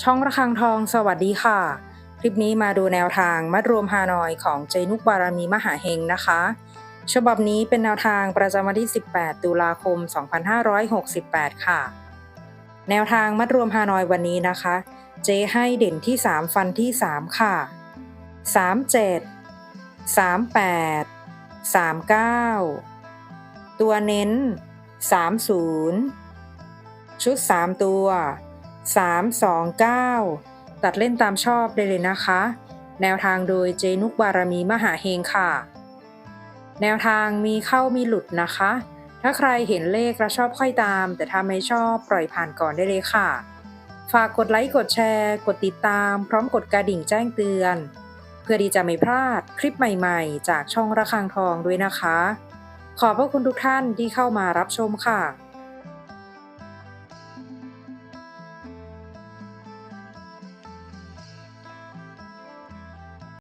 ช่องระฆังทองสวัสดีค่ะ คลิปนี้มาดูแนวทางมัดรวมฮานอยของเจนุกบารมีมหาเฮงนะคะฉบับนี้เป็นแนวทางประจำวันที่ 18 ตุลาคม 2568 ค่ะ แนวทางมัดรวมฮานอยวันนี้นะคะ เจให้เด่นที่ 3 ฟันที่ 3 ค่ะ 37 38 39 ตัวเน้น 30 ชุด 3 ตัว 329 ตัดเล่นตามชอบได้เลยนะคะ แนวทางโดยเจนุกบารมีมหาเฮงค่ะ แนวทางมีเข้ามีหลุดนะคะ ถ้าใครเห็นเลขแล้วชอบค่อยตาม แต่ถ้าไม่ชอบปล่อยผ่านก่อนได้เลยค่ะ ฝากกดไลค์กดแชร์กดติดตามพร้อมกดกระดิ่งแจ้งเตือน เพื่อที่จะไม่พลาดคลิปใหม่ๆจากช่องระฆังทองด้วยนะคะ ขอบพระคุณทุกท่านที่เข้ามารับชมค่ะ